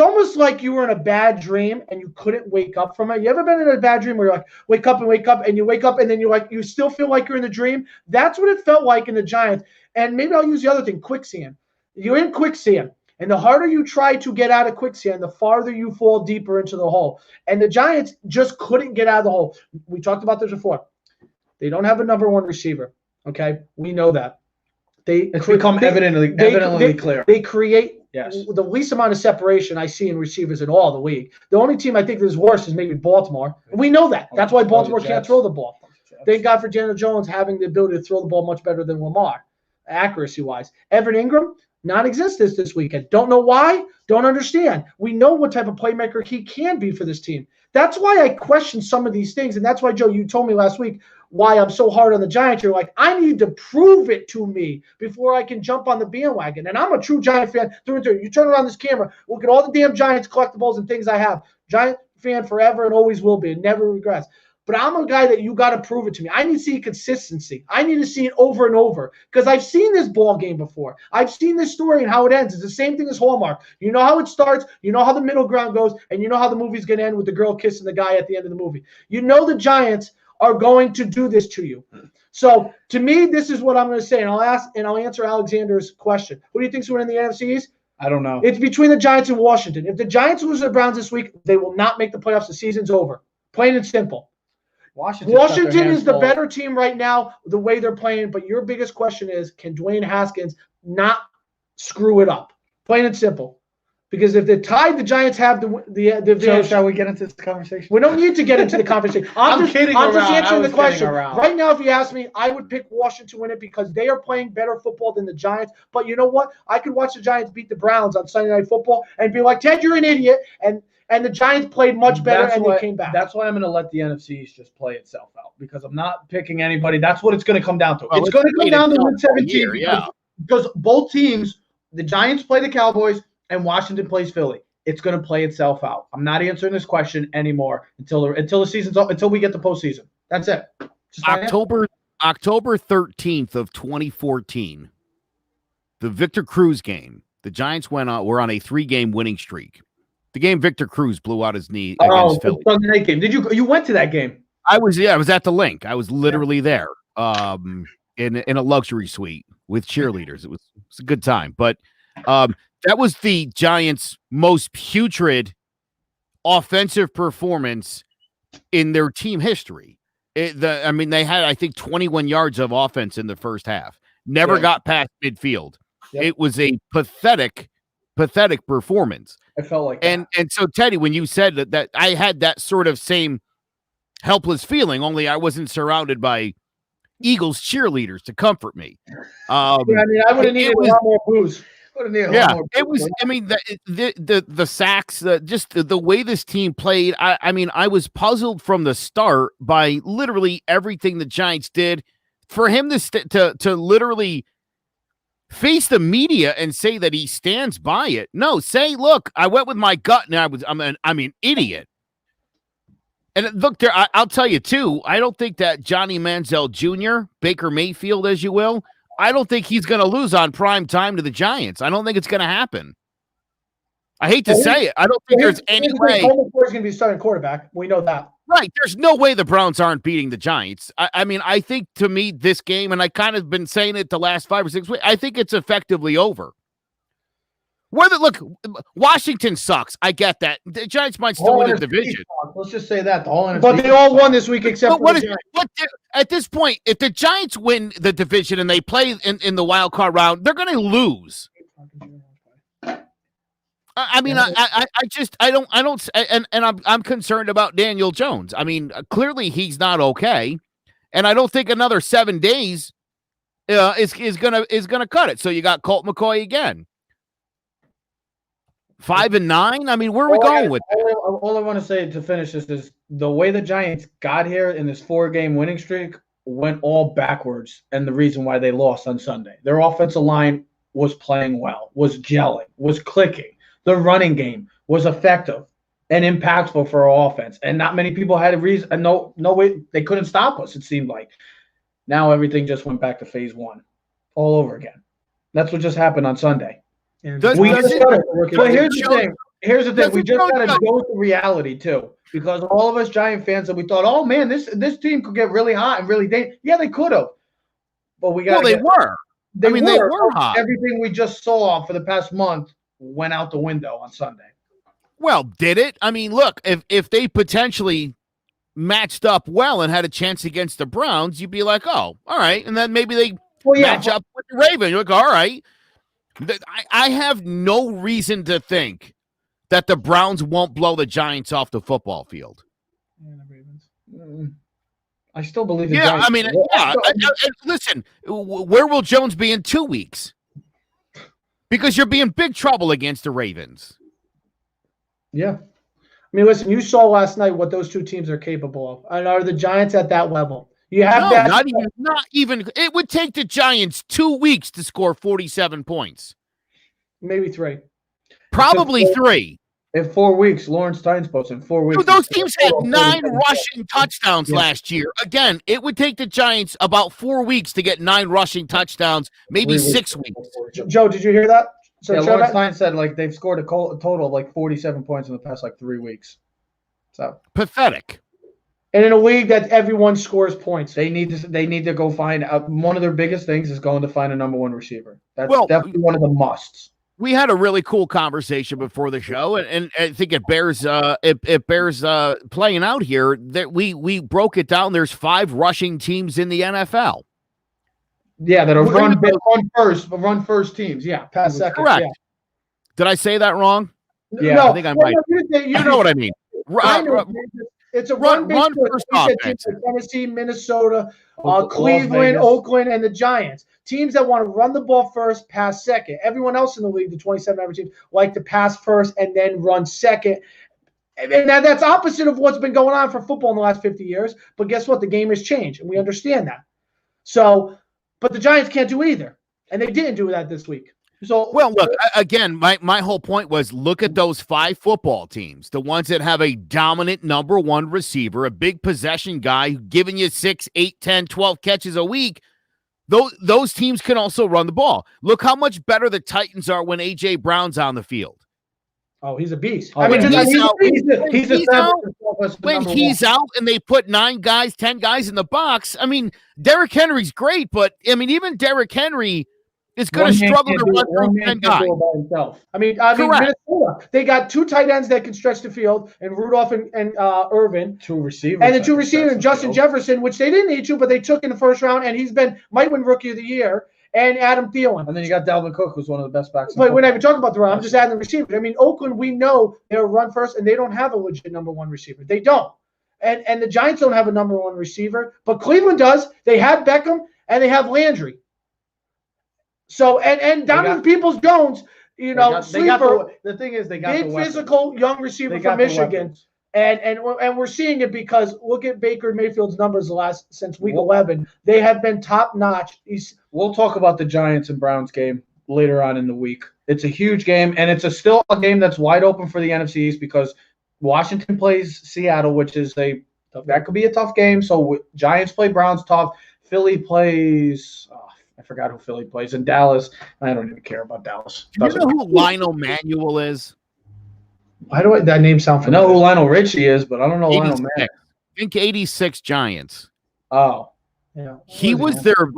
almost like you were in a bad dream and you couldn't wake up from it. You ever been in a bad dream where you're like, wake up, and you wake up and then you're like, you still feel like you're in the dream? That's what it felt like in the Giants. And maybe I'll use the other thing, quicksand. You're in quicksand. And the harder you try to get out of quicksand, the farther you fall deeper into the hole. And the Giants just couldn't get out of the hole. We talked about this before. They don't have a number one receiver. Okay? We know that. It's become evidently clear. They create the least amount of separation I see in receivers in all the league. The only team I think is worse is maybe Baltimore. And we know that. That's why Baltimore can't throw the ball. Thank God for Daniel Jones having the ability to throw the ball much better than Lamar, accuracy-wise. Evan Ingram, non-existent this weekend. Don't know why. Don't understand. We know what type of playmaker he can be for this team. That's why I question some of these things. And that's why, Joe, you told me last week why I'm so hard on the Giants. You're like, I need to prove it to me before I can jump on the bandwagon. And I'm a true Giant fan through and through. You turn around this camera, look at all the damn Giants collectibles and things I have. Giant fan forever and always will be and never regrets. but I'm a guy that you got to prove it to me. I need to see consistency. I need to see it over and over because I've seen this ball game before. I've seen this story and how it ends. It's the same thing as Hallmark. You know how it starts, you know how the middle ground goes, and you know how the movie's going to end with the girl kissing the guy at the end of the movie. You know the Giants are going to do this to you. So to me, this is what I'm going to say, and I'll answer Alexander's question. Who do you think's winning the NFC East? I don't know. It's between the Giants and Washington. If the Giants lose to the Browns this week, they will not make the playoffs. The season's over. Plain and simple. Washington is the better team right now, the way they're playing. But your biggest question is, can Dwayne Haskins not screw it up? Plain and simple. Because if they're tied, the Giants have the So shall we get into this conversation? We don't need to get into the conversation. I'm just answering the question. Around. Right now, if you ask me, I would pick Washington to win it because they are playing better football than the Giants. But you know what? I could watch the Giants beat the Browns on Sunday Night Football and be like, Ted, you're an idiot. And the Giants played much better they came back. That's why I'm going to let the NFC East just play itself out because I'm not picking anybody. That's what it's going to come down to. It's going to come down to Win 17 because both teams, the Giants play the Cowboys and Washington plays Philly. It's going to play itself out. I'm not answering this question anymore until the season's up, until we get the postseason. That's it. October 13th of 2014, the Victor Cruz game. The Giants were on a 3-game winning streak. The game Victor Cruz blew out his knee against Philly. Sunday night game. You went to that game? I was at the link. I was literally there. In a luxury suite with cheerleaders. It was a good time. But that was the Giants' most putrid offensive performance in their team history. They had, I think, 21 yards of offense in the first half. Never got past midfield. Yep. It was a pathetic performance. I felt like that. And so, Teddy, when you said that I had that sort of same helpless feeling, only I wasn't surrounded by Eagles cheerleaders to comfort me. I would have needed a lot more booze. It was. I mean, the sacks, just the way this team played. I was puzzled from the start by literally everything the Giants did. For him to literally face the media and say that he stands by it. No, say, look, I went with my gut, and I'm an idiot. And look, I'll tell you too. I don't think that Johnny Manziel Jr., Baker Mayfield, as you will. I don't think he's going to lose on prime time to the Giants. I don't think it's going to happen. I hate to say it. I don't think there's any way. Colt McCoy's going to be starting quarterback. We know that. Right. There's no way the Browns aren't beating the Giants. I think to me this game, and I kind of been saying it the last 5 or 6 weeks, I think it's effectively over. Look, Washington sucks. I get that. The Giants might still win the division. Let's just say that. But they all won this week except for the Giants. At this point, if the Giants win the division and they play in the wild card round, they're going to lose. I'm concerned about Daniel Jones. I mean, clearly he's not okay, and I don't think another 7 days is gonna cut it. So you got Colt McCoy again. 5-9. I mean, where are we going with that? All I want to say to finish this is the way the Giants got here in this 4-game winning streak went all backwards, and the reason why they lost on Sunday. Their offensive line was playing well, was gelling, was clicking. The running game was effective and impactful for our offense, and not many people had a reason. And no way they couldn't stop us. It seemed like. Now everything just went back to phase 1, all over again. That's what just happened on Sunday. But here's the thing. Here's the thing. We just got to go with the reality too, because all of us Giant fans that we thought, oh man, this team could get really hot and really dangerous. Yeah, they could have, but we got. They were. They were hot. Everything we just saw for the past month went out the window on Sunday. Well, did it? I mean, look, if they potentially matched up well and had a chance against the Browns, you'd be like, oh, all right, and then maybe they match up with the Ravens. You're like, all right. I have no reason to think that the Browns won't blow the Giants off the football field. Yeah, the Ravens. I still believe in Giants. I mean, listen, where will Jones be in 2 weeks? Because you'll be in big trouble against the Ravens. Yeah. I mean, listen, you saw last night what those two teams are capable of. And are the Giants at that level? You have not even. It would take the Giants 2 weeks to score 47 points. Maybe 3. Probably 3. In 4 weeks, Lawrence Tynes posted in 4 weeks. Dude, those teams had 9 rushing touchdowns last year. Again, it would take the Giants about 4 weeks to get 9 rushing touchdowns, maybe 6 weeks. Joe, did you hear that? So Lawrence Tynes said like they've scored a total of like 47 points in the past like 3 weeks. So pathetic. And in a league that everyone scores points, they need to go find one of their biggest things is going to find a number 1 receiver. That's definitely one of the musts. We had a really cool conversation before the show, and I think it bears playing out here. That we broke it down. There's 5 rushing teams in the NFL. Yeah, that are run first teams. Yeah, pass second. Correct. Yeah. Did I say that wrong? Yeah, no, I think I might. You know what I mean. It's a run first offense. Tennessee, Minnesota, Cleveland, Oakland, and the Giants. Teams that want to run the ball first, pass second. Everyone else in the league, the 27 average teams, like to pass first and then run second. And that's opposite of what's been going on for football in the last 50 years. But guess what? The game has changed, and we understand that. So, but the Giants can't do either, and they didn't do that this week. So, well, look, again, my whole point was look at those 5 football teams, the ones that have a dominant number 1 receiver, a big possession guy giving you 6, 8, 10, 12 catches a week. Those teams can also run the ball. Look how much better the Titans are when A.J. Brown's on the field. Oh, he's a beast. When he's out and they put 9 guys, 10 guys in the box, I mean, Derrick Henry's great, but I mean, even Derrick Henry is going to struggle to run through 10 guys. I mean, Minnesota, they got 2 tight ends that can stretch the field, and Rudolph and Irvin. 2 receivers. And the 2 receivers, and Justin Jefferson, which they didn't need to, but they took in the first round, and might win Rookie of the Year, and Adam Thielen. And then you got Dalvin Cook, who's one of the best backs. But we're not even talking about the run. I'm just adding the receivers. I mean, Oakland, we know they're run first, and they don't have a legit number 1 receiver. They don't. And the Giants don't have a number 1 receiver, but Cleveland does. They have Beckham, and they have Landry. So and Donovan Peoples-Jones, sleeper. The thing is, they got big physical young receiver from Michigan, and we're seeing it because look at Baker Mayfield's numbers since week 11. They have been top notch. We'll talk about the Giants and Browns game later on in the week. It's a huge game, and it's still a game that's wide open for the NFC East because Washington plays Seattle, which is that could be a tough game. So Giants play Browns tough. Philly plays. I forgot who Philly plays in Dallas. I don't even care about Dallas. Do you know who Lionel Manuel is? Why do that name sound familiar? I know who Lionel Richie is, but I don't know Lionel Manuel. I think 86 Giants. Oh. Yeah. He was there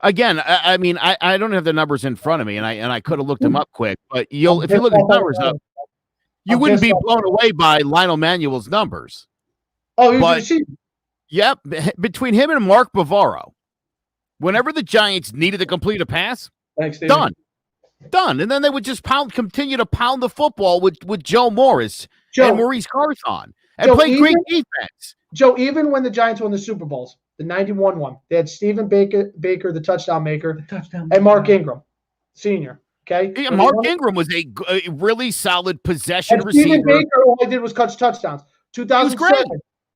again, I mean, I don't have the numbers in front of me, and I could have looked them up quick, but if you look at the numbers up, you wouldn't be blown away by Lionel Manuel's numbers. Oh, he yep, between him and Mark Bavaro. Whenever the Giants needed to complete a pass, done. And then they would just continue to pound the football with Joe Morris and Maurice Carthon and play great defense. Joe, even when the Giants won the Super Bowls, the 91 one, they had Stephen Baker, the touchdown maker, and Mark Ingram, senior. Okay, yeah, Mark Ingram was a really solid possession receiver. Stephen Baker, all he did was catch touchdowns. 2007,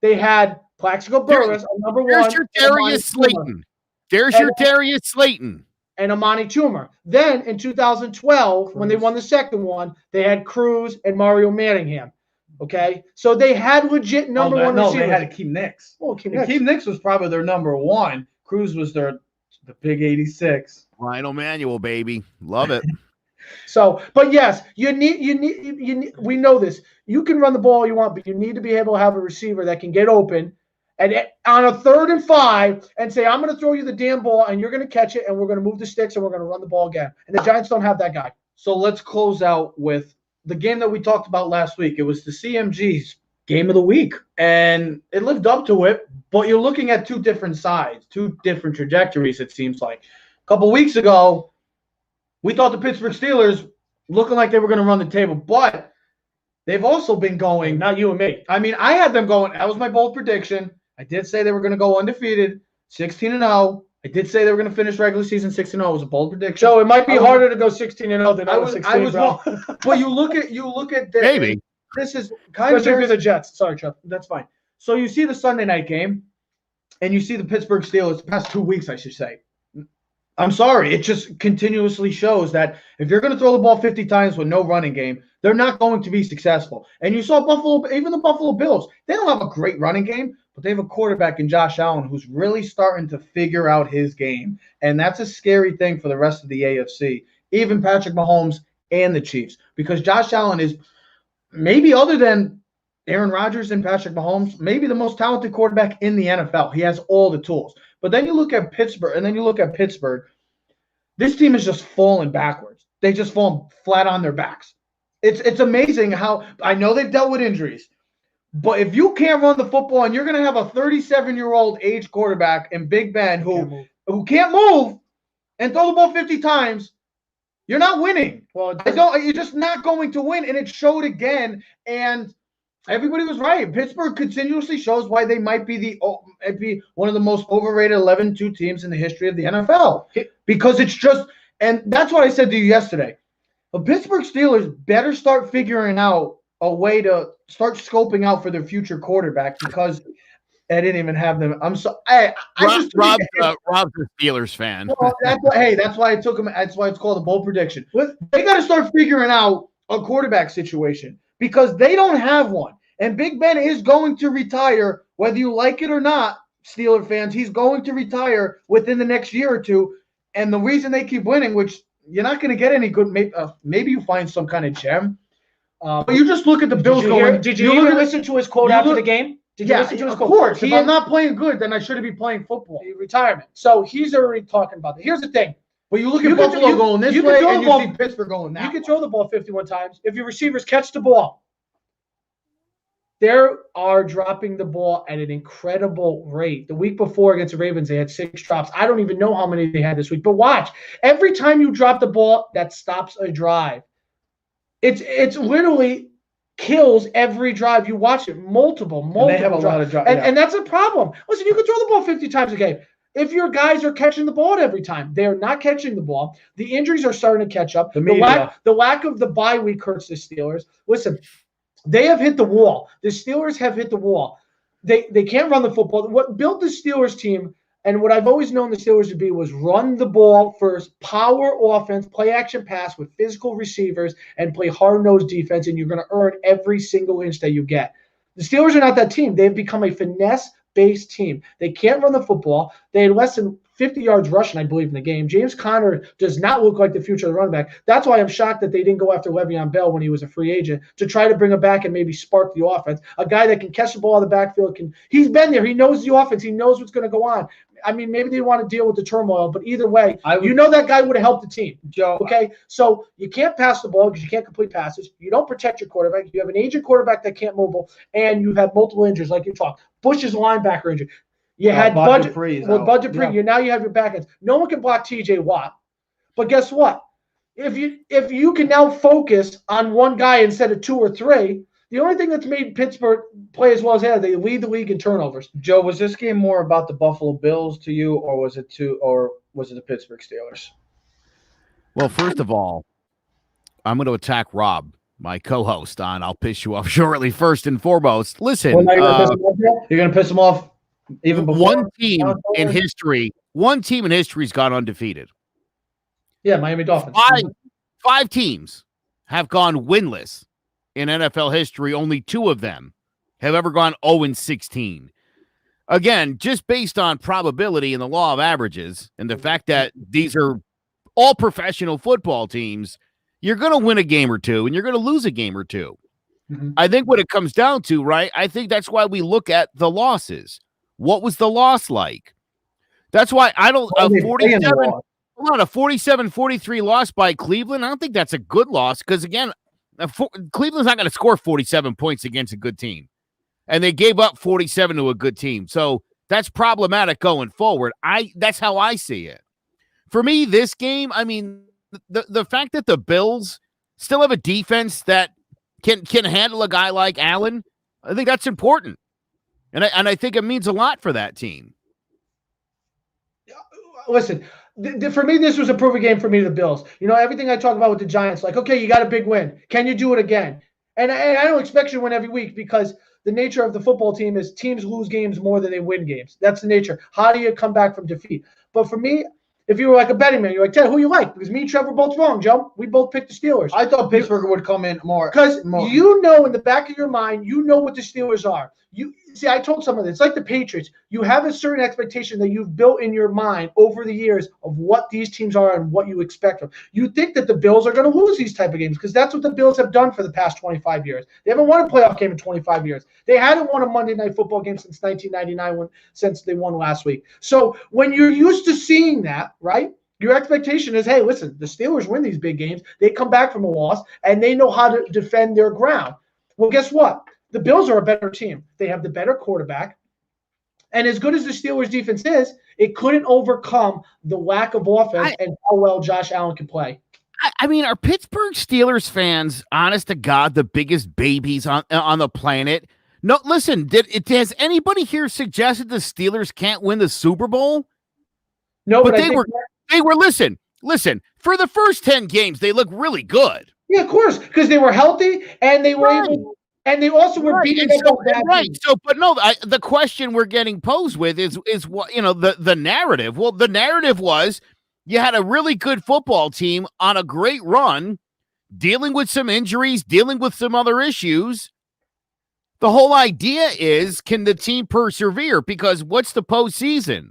they had Plaxico Burress, number 1. There's your Darius Slayton. There's your Darius Slayton. And Amani Toomer. Then in 2012, when they won the second one, they had Cruz and Mario Manningham. Okay? So they had legit number 1 receivers. No, they had Akeem Nicks. Oh, Akeem Nicks was probably their number 1. Cruz was the big 86. Lionel Manuel, baby. Love it. So, but yes, you need, we know this. You can run the ball you want, but you need to be able to have a receiver that can get open and on a 3rd and 5 and say, I'm going to throw you the damn ball and you're going to catch it and we're going to move the sticks and we're going to run the ball again. And the Giants don't have that guy. So let's close out with the game that we talked about last week. It was the CMG's game of the week, and it lived up to it, but you're looking at 2 different sides, 2 different trajectories, it seems like. A couple weeks ago, we thought the Pittsburgh Steelers looking like they were going to run the table, but they've also been going. Not you and me. I mean, I had them going. That was my bold prediction. I did say they were going to go undefeated, 16-0. I did say they were going to finish regular season 6-0. It was a bold prediction. So it might be harder to go 16-0 than I was 16. I was wrong. But you look at that. Maybe. This is kind of the Jets. Sorry, Chuck. That's fine. So you see the Sunday night game, and you see the Pittsburgh Steelers the past 2 weeks, I should say. I'm sorry. It just continuously shows that if you're going to throw the ball 50 times with no running game, they're not going to be successful. And you saw Buffalo, even the Buffalo Bills, they don't have a great running game, but they have a quarterback in Josh Allen who's really starting to figure out his game. And that's a scary thing for the rest of the AFC, even Patrick Mahomes and the Chiefs, because Josh Allen is maybe, other than Aaron Rodgers and Patrick Mahomes, maybe the most talented quarterback in the NFL. He has all the tools. But then you look at Pittsburgh, this team is just falling backwards. They just fall flat on their backs. It's amazing how, I know they've dealt with injuries, but if you can't run the football and you're going to have a 37-year-old age quarterback in Big Ben who can't move and throw the ball 50 times, you're not winning. Well, you're just not going to win, and it showed again. And everybody was right. Pittsburgh continuously shows why they might be one of the most overrated 11-2 teams in the history of the NFL. Because it's just, and that's what I said to you yesterday. The Pittsburgh Steelers better start figuring out a way to start scoping out for their future quarterback, because I didn't even have them. I'm so Rob's a Steelers fan. Well, that's why I took him. That's why it's called a bold prediction. They got to start figuring out a quarterback situation, because they don't have one. And Big Ben is going to retire, whether you like it or not, Steeler fans. He's going to retire within the next year or two. And the reason they keep winning, which you're not going to get any good, maybe you find some kind of gem. But you just look at the Bills going. Did you even listen to his quote after the game? Did you listen to his quote? Of course. If I'm not playing good, then I shouldn't be playing football. Retirement. So he's already talking about that. Here's the thing. But you look at Buffalo going this way, and you see Pittsburgh going that way. You can throw the ball 51 times. If your receivers catch the ball, they are dropping the ball at an incredible rate. The week before against the Ravens, they had 6 drops. I don't even know how many they had this week. But watch. Every time you drop the ball, that stops a drive. It's literally kills every drive. You watch it multiple and they have a lot of drives. And that's a problem. Listen, you can throw the ball 50 times a game. If your guys are catching the ball every time, they're not catching the ball. The injuries are starting to catch up. The lack of the bye week hurts the Steelers. Listen, they have hit the wall. The Steelers have hit the wall. They can't run the football. What built the Steelers team, and what I've always known the Steelers to be, was run the ball first, power offense, play action pass with physical receivers, and play hard-nosed defense, and you're going to earn every single inch that you get. The Steelers are not that team. They've become a finesse-based team. They can't run the football. They had less than 50 yards rushing, I believe, in the game. James Conner does not look like the future of the running back. That's why I'm shocked that they didn't go after Le'Veon Bell when he was a free agent, to try to bring him back and maybe spark the offense. A guy that can catch the ball in the backfield. He's been there. He knows the offense. He knows what's going to go on. I mean, maybe they want to deal with the turmoil, but either way, that guy would have helped the team. Joe, okay? So you can't pass the ball because you can't complete passes. You don't protect your quarterback. You have an aging quarterback that can't mobile, and you have multiple injuries, like you talked. Bush's linebacker injury. You had budget free. Yeah. Now you have your back ends. No one can block TJ Watt. But guess what? If you can now focus on one guy instead of 2 or 3, the only thing that's made Pittsburgh play as well as they lead the league in turnovers. Joe, was this game more about the Buffalo Bills to you, or was it the Pittsburgh Steelers? Well, first of all, I'm going to attack Rob, my co-host, on I'll piss you off shortly. First and foremost, listen. You're going to piss him off even before? One team in history's gone undefeated. Yeah, Miami Dolphins. Five teams have gone winless in NFL history. Only 2 of them have ever gone 0-16. Again, just based on probability and the law of averages and the fact that these are all professional football teams, you're going to win a game or 2 and you're going to lose a game or 2. Mm-hmm. I think what it comes down to, right, I think that's why we look at the losses. What was the loss like? That's why I don't a 47-43 loss by Cleveland. I don't think that's a good loss because, again, Cleveland's not going to score 47 points against a good team. And they gave up 47 to a good team. So that's problematic going forward. That's how I see it. For me, this game, I mean, the fact that the Bills still have a defense that can handle a guy like Allen, I think that's important. And I think it means a lot for that team. Listen, for me, this was a proving game for me, the Bills. You know, everything I talk about with the Giants, like, okay, you got a big win. Can you do it again? And I don't expect you to win every week because the nature of the football team is teams lose games more than they win games. That's the nature. How do you come back from defeat? But for me, If you were like a betting man, you're like, Ted, who you like? Because me and Trevor were both wrong, Joe. We both picked the Steelers. I thought Pittsburgh would come in more. Because you know in the back of your mind, you know what the Steelers are. You see, I told someone it's like the Patriots. You have a certain expectation that you've built in your mind over the years of what these teams are and what you expect from. You think that the Bills are going to lose these type of games because that's what the Bills have done for the past 25 years. They haven't won a playoff game in 25 years. They hadn't won a Monday Night Football game since 1999 since they won last week. So when you're used to seeing that, right? Your expectation is, hey, listen, the Steelers win these big games. They come back from a loss, and they know how to defend their ground. Well, guess what? The Bills are a better team. They have the better quarterback. And as good as the Steelers' defense is, it couldn't overcome the lack of offense and how well Josh Allen can play. I mean, are Pittsburgh Steelers fans, honest to God, the biggest babies on the planet? No, listen, has anybody here suggested the Steelers can't win the Super Bowl? No, but they were listen, for the first 10 games, they look really good. Yeah, of course, because they were healthy and they were able, and they also were beating up right. So, but no, the question we're getting posed with is what, the narrative. Well, the narrative was you had a really good football team on a great run, dealing with some injuries, dealing with some other issues. The whole idea is, can the team persevere? Because what's the postseason?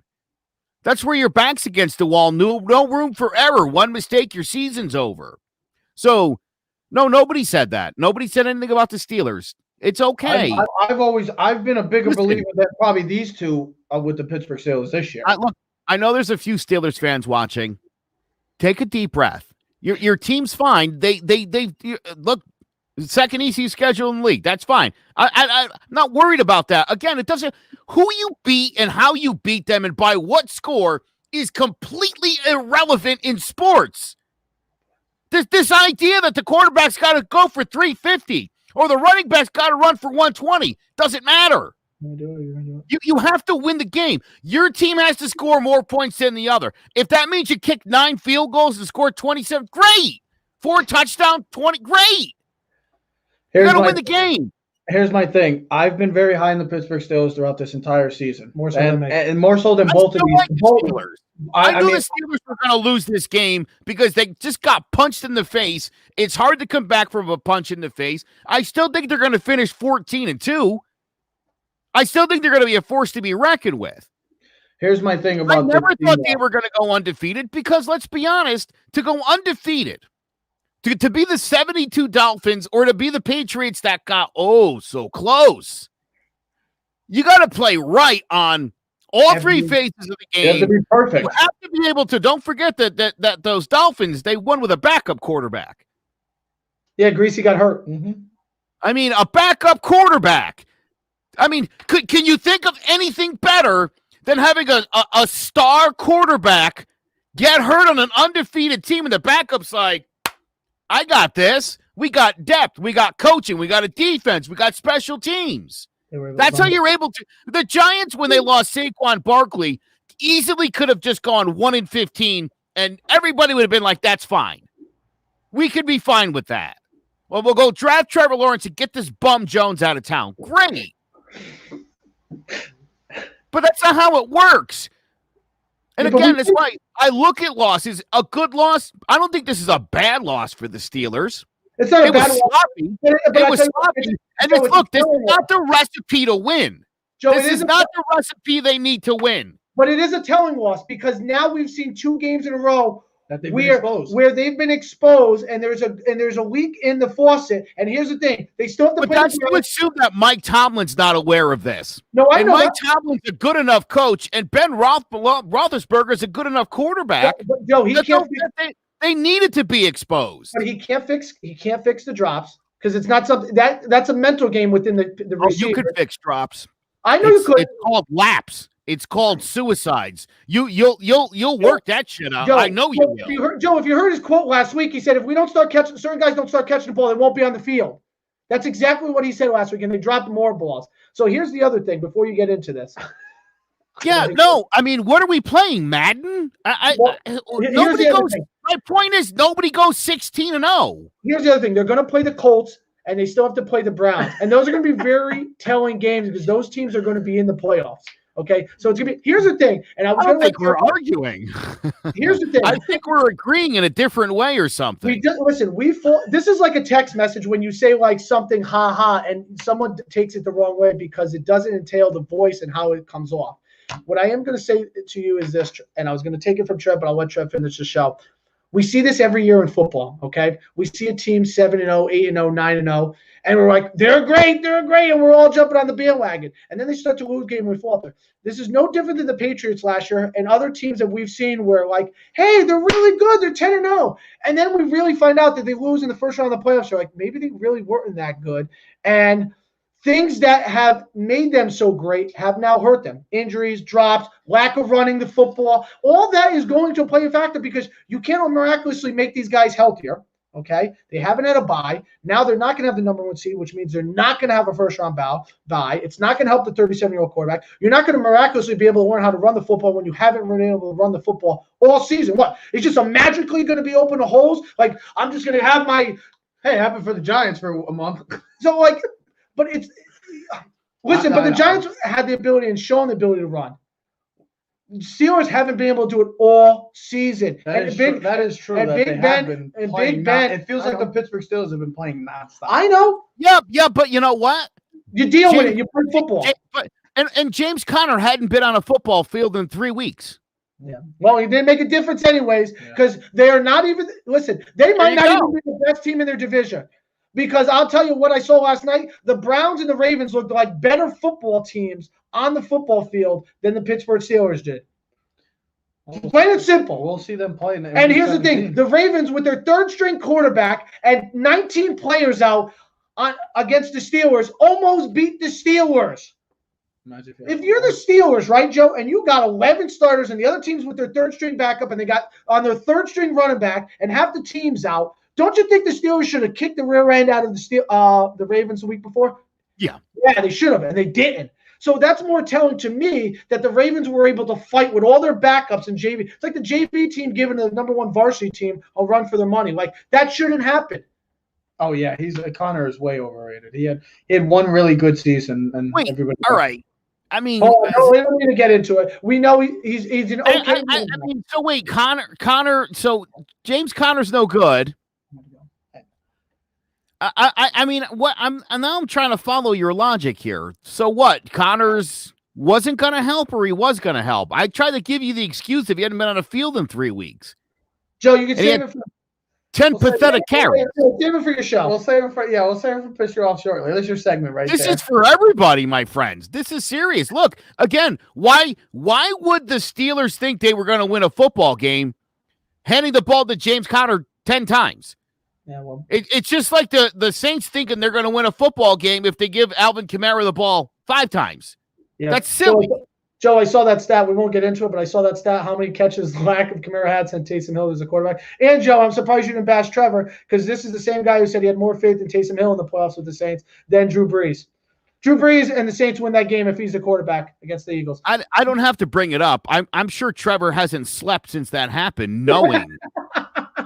That's where your back's against the wall. No room for error. One mistake, your season's over. So, no, nobody said that. Nobody said anything about the Steelers. It's okay. I've been a bigger believer that probably these two are with the Pittsburgh Steelers this year. Look, I know there's a few Steelers fans watching. Take a deep breath. Your team's fine. They look, second easiest schedule in the league. That's fine. I'm not worried about that. Again, it doesn't. Who you beat and how you beat them and by what score is completely irrelevant in sports. This idea that the quarterback's got to go for 350 or the running back's got to run for 120 doesn't matter. You have to win the game. Your team has to score more points than the other. If that means you kick 9 field goals and score 27, great. 4 touchdowns, 20, great. You got to win the game. Here's my thing. I've been very high in the Pittsburgh Steelers throughout this entire season. More so and more so than both of these. Steelers. I knew the Steelers were going to lose this game because they just got punched in the face. It's hard to come back from a punch in the face. I still think they're going to finish 14-2. I still think they're going to be a force to be reckoned with. Here's my thing about I never thought they were going to go undefeated because, let's be honest, to go undefeated, to be the 72 Dolphins or to be the Patriots that got so close, you got to play right on all three phases of the game. You have to be perfect. You have to be able to. Don't forget that those Dolphins, they won with a backup quarterback. Yeah, Greasy got hurt. Mm-hmm. I mean, a backup quarterback. I mean, can you think of anything better than having a star quarterback get hurt on an undefeated team and the backup's like, I got this. We got depth. We got coaching. We got a defense. We got special teams. That's how you're able to. The Giants, when they lost Saquon Barkley, easily could have just gone 1-15, and everybody would have been like, that's fine. We could be fine with that. Well, we'll go draft Trevor Lawrence and get this bum Jones out of town. Great. But that's not how it works. And again, that's why I look at losses. A good loss, I don't think this is a bad loss for the Steelers. It's not a bad loss. Sloppy. It was sloppy. And look, this is not the recipe to win. Joe, this is not the recipe they need to win. But it is a telling loss because now we've seen 2 games in a row that they've been exposed. Where they've been exposed, and there's a leak in the faucet. And here's the thing: they still have to. But that's to assume that Mike Tomlin's not aware of this. No, I know. Mike Tomlin's a good enough coach, and Ben Roethlisberger's a good a quarterback. But Joe, he can't. They needed to be exposed. But he can't fix the drops because it's not something that's a mental game within the receiver. You could fix drops. I know you could. It's called laps. It's called suicides. You'll work that shit out. Joe, I know you will. Joe, if you heard his quote last week, he said, if we don't start catching, certain guys don't start catching the ball, they won't be on the field. That's exactly what he said last week, and they dropped more balls. So here's the other thing before you get into this. Yeah, no, I mean, what are we playing, Madden? Nobody goes. My point is, nobody goes 16-0. Here's the other thing: they're going to play the Colts, and they still have to play the Browns, and those are going to be very telling games because those teams are going to be in the playoffs. Okay, so it's gonna be. Here's the thing, and I don't think we're arguing. Here's the thing. I think we're agreeing in a different way or something. This is like a text message when you say like something ha, and someone takes it the wrong way because it doesn't entail the voice and how it comes off. What I am going to say to you is this, and I was going to take it from Trev, but I'll let Trev finish the show. We see this every year in football, okay? We see a team 7-0, 8-0, 9-0, and we're like, they're great, and we're all jumping on the bandwagon. And then they start to lose game and falter. This is no different than the Patriots last year and other teams that we've seen where like, hey, they're really good, they're 10-0. And then we really find out that they lose in the first round of the playoffs. You're like, maybe they really weren't that good. And things that have made them so great have now hurt them. Injuries, drops, lack of running the football. All that is going to play a factor because you can't miraculously make these guys healthier, okay? They haven't had a bye. Now they're not going to have the number 1 seed, which means they're not going to have a first-round bye. It's not going to help the 37-year-old quarterback. You're not going to miraculously be able to learn how to run the football when you haven't been able to run the football all season. What? It's just magically going to be open to holes? Like, I'm just going to have my – hey, it happened for the Giants for a month. So, like – but it's listen. But the Giants had the ability and shown the ability to run. Steelers haven't been able to do it all season. That is true. And Big Ben. It feels like the Pittsburgh Steelers have been playing nonstop. I know. Yeah, but you know what? You deal with it. You play football. And James Conner hadn't been on a football field in 3 weeks. Yeah. Well, he didn't make a difference anyways because they are not even. Listen, they might not even be the best team in their division. Because I'll tell you what I saw last night. The Browns and the Ravens looked like better football teams on the football field than the Pittsburgh Steelers did. Plain and simple. We'll see them playing. And here's the thing. The Ravens, with their third-string quarterback and 19 players out against the Steelers, almost beat the Steelers. If you're the Steelers, right, Joe, and you got 11 starters and the other teams with their third-string backup and they got on their third-string running back and half the team's out, don't you think the Steelers should have kicked the rear end out of the Ravens the week before? Yeah. Yeah, they should have, and they didn't. So that's more telling to me that the Ravens were able to fight with all their backups and JV. It's like the JV team giving the number 1 varsity team a run for their money. Like, that shouldn't happen. Oh, yeah. Connor is way overrated. He had one really good season. And wait, everybody all right. I mean, no, we don't need to get into it. We know he's an okay. I mean, so wait, Connor. So James Conner's no good. I mean, what I'm trying to follow your logic here. So what? Connors wasn't going to help, or he was going to help? I tried to give you the excuse if he hadn't been on a field in 3 weeks. Joe, you can save it for 10 pathetic carries. Save it for your show. We'll save it for piss you off shortly. That's your segment right there. This is for everybody, my friends. This is serious. Look, again, why would the Steelers think they were going to win a football game handing the ball to James Conner 10 times? Yeah, well, it's just like the Saints thinking they're going to win a football game if they give Alvin Kamara the ball 5 times. Yeah. That's silly. Joe, I saw that stat. We won't get into it, but I saw that stat. How many catches the lack of Kamara had since Taysom Hill as a quarterback? And Joe, I'm surprised you didn't bash Trevor because this is the same guy who said he had more faith in Taysom Hill in the playoffs with the Saints than Drew Brees. Drew Brees and the Saints win that game if he's the quarterback against the Eagles. I don't have to bring it up. I'm sure Trevor hasn't slept since that happened, knowing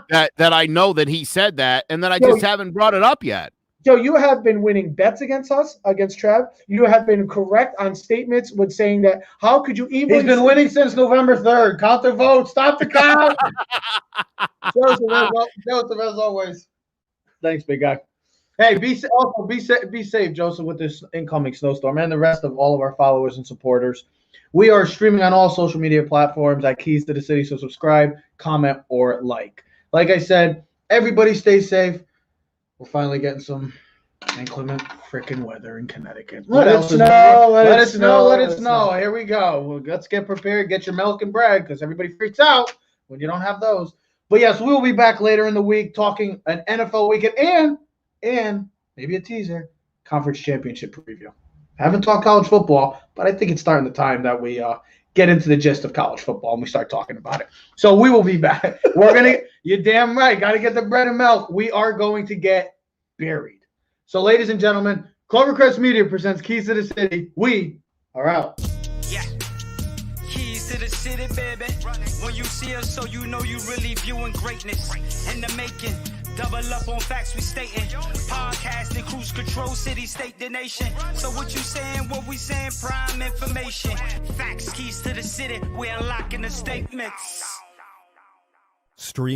that I know that he said that, and then I just haven't brought it up yet. Joe, you have been winning bets against us, against Trev. You have been correct on statements with saying that how could you even... He's been winning since November 3rd. Count the votes. Stop the count. Joseph, as always. Thanks, big guy. Hey, be safe, Joseph, with this incoming snowstorm and the rest of all of our followers and supporters. We are streaming on all social media platforms at Keys to the City, so subscribe, comment, or like. Like I said, everybody stay safe. We're finally getting some inclement freaking weather in Connecticut. Let it snow. Here we go. Well, let's get prepared. Get your milk and bread because everybody freaks out when you don't have those. But yes, we will be back later in the week talking an NFL weekend and maybe a teaser, conference championship preview. I haven't talked college football, but I think it's starting the time that we get into the gist of college football and we start talking about it. So we will be back. You're damn right. Got to get the bread and milk. We are going to get buried. So, ladies and gentlemen, Clovercrest Media presents Keys to the City. We are out. Yeah. Keys to the city, baby. When you see us, so you know you really viewing greatness in the making. Double up on facts we stating. Podcasting, cruise control, city, state, the nation. So what you saying? And what we saying, prime information. Facts, keys to the city, we're unlocking the statements. Stream